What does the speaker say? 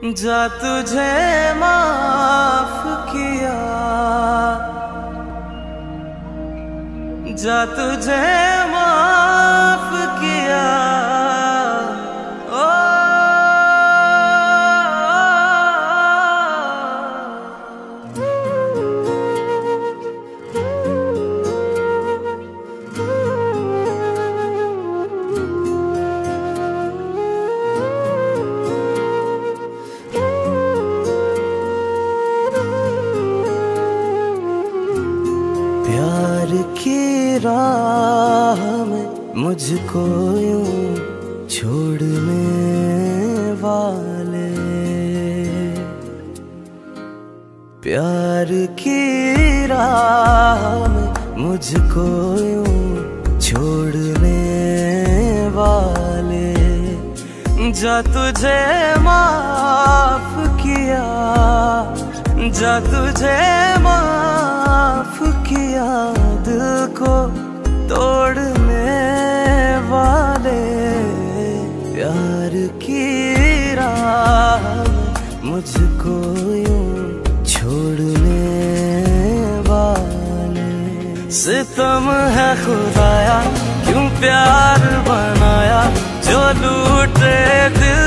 जा तुझे माफ किया, जा तुझे माफ किया। ओ प्यार की राह में मुझको यूं छोड़ने वाले, प्यार की राह में मुझको यूं छोड़ने वाले, जा तुझे माफ किया, जा तुझे माफ किया। दिल को तोड़ने वाले, प्यार की राह मुझको यूं छोड़ने वाले। सितम है खुदाया क्यों प्यार बनाया, जो लूटे दिल